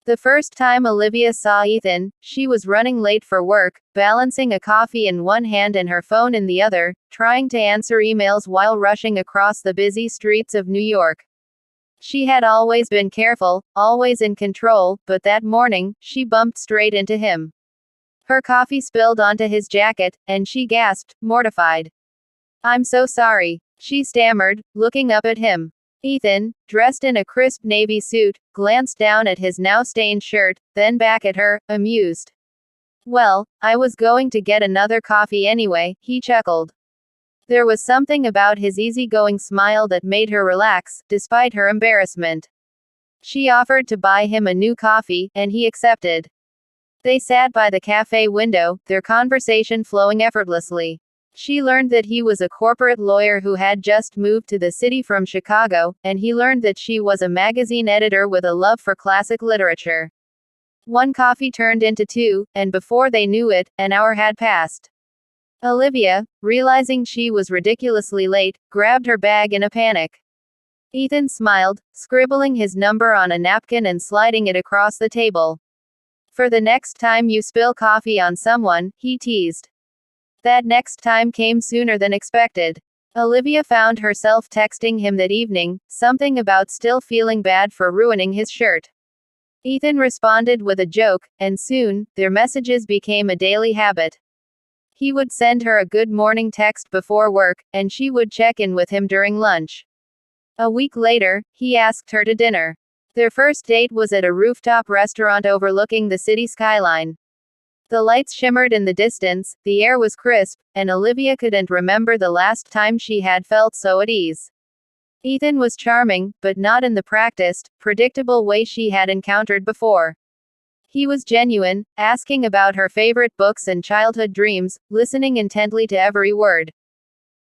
The first time Olivia saw Ethan, she was running late for work, balancing a coffee in one hand and her phone in the other, trying to answer emails while rushing across the busy streets of New York. She had always been careful, always in control, but that morning, she bumped straight into him. Her coffee spilled onto his jacket, and she gasped, mortified. "I'm so sorry," she stammered, looking up at him. Ethan, dressed in a crisp navy suit, glanced down at his now stained shirt, then back at her, amused. "Well, I was going to get another coffee anyway," he chuckled. There was something about his easygoing smile that made her relax, despite her embarrassment. She offered to buy him a new coffee, and he accepted. They sat by the cafe window, their conversation flowing effortlessly. She learned that he was a corporate lawyer who had just moved to the city from Chicago, and he learned that she was a magazine editor with a love for classic literature. One coffee turned into two, and before they knew it, an hour had passed. Olivia, realizing she was ridiculously late, grabbed her bag in a panic. Ethan smiled, scribbling his number on a napkin and sliding it across the table. "For the next time you spill coffee on someone," he teased. That next time came sooner than expected. Olivia found herself texting him that evening, something about still feeling bad for ruining his shirt. Ethan responded with a joke, and soon, their messages became a daily habit. He would send her a good morning text before work, and she would check in with him during lunch. A week later, he asked her to dinner. Their first date was at a rooftop restaurant overlooking the city skyline. The lights shimmered in the distance, the air was crisp, and Olivia couldn't remember the last time she had felt so at ease. Ethan was charming, but not in the practiced, predictable way she had encountered before. He was genuine, asking about her favorite books and childhood dreams, listening intently to every word.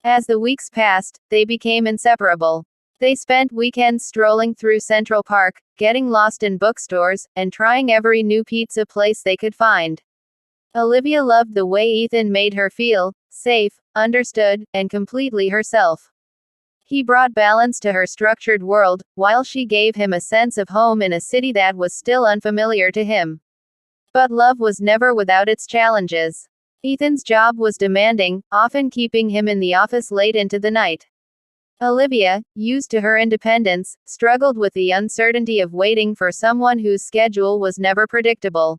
As the weeks passed, they became inseparable. They spent weekends strolling through Central Park, getting lost in bookstores, and trying every new pizza place they could find. Olivia loved the way Ethan made her feel safe, understood, and completely herself. He brought balance to her structured world, while she gave him a sense of home in a city that was still unfamiliar to him. But love was never without its challenges. Ethan's job was demanding, often keeping him in the office late into the night. Olivia, used to her independence, struggled with the uncertainty of waiting for someone whose schedule was never predictable.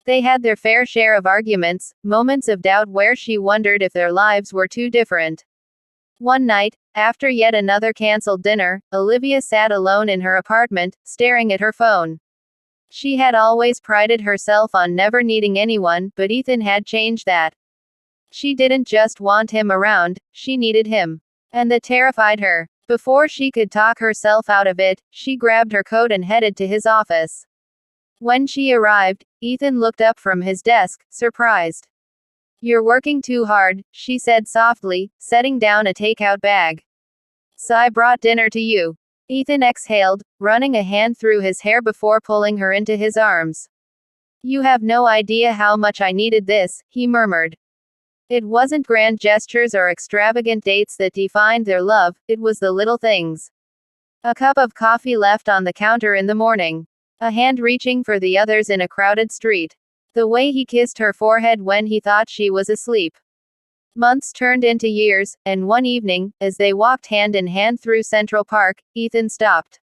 They had their fair share of arguments, moments of doubt where she wondered if their lives were too different. One night, after yet another cancelled dinner, Olivia sat alone in her apartment, staring at her phone. She had always prided herself on never needing anyone, but Ethan had changed that. She didn't just want him around, she needed him. And that terrified her. Before she could talk herself out of it, she grabbed her coat and headed to his office. When she arrived, Ethan looked up from his desk, surprised. "You're working too hard," she said softly, setting down a takeout bag. "So I brought dinner to you." Ethan exhaled, running a hand through his hair before pulling her into his arms. "You have no idea how much I needed this," he murmured. It wasn't grand gestures or extravagant dates that defined their love, it was the little things. A cup of coffee left on the counter in the morning. A hand reaching for the others in a crowded street. The way he kissed her forehead when he thought she was asleep. Months turned into years, and one evening, as they walked hand in hand through Central Park, Ethan stopped.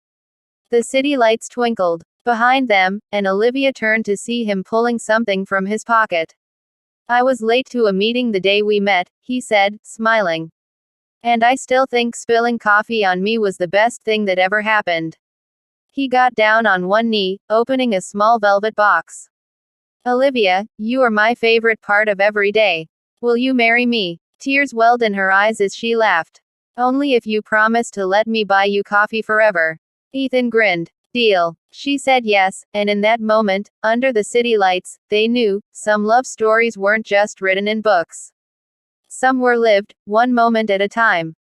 The city lights twinkled behind them, and Olivia turned to see him pulling something from his pocket. "I was late to a meeting the day we met," he said, smiling. "And I still think spilling coffee on me was the best thing that ever happened." He got down on one knee, opening a small velvet box. "Olivia, you are my favorite part of every day. Will you marry me?" Tears welled in her eyes as she laughed. "Only if you promise to let me buy you coffee forever." Ethan grinned. "Deal." She said yes, and in that moment, under the city lights, they knew, some love stories weren't just written in books. Some were lived, one moment at a time.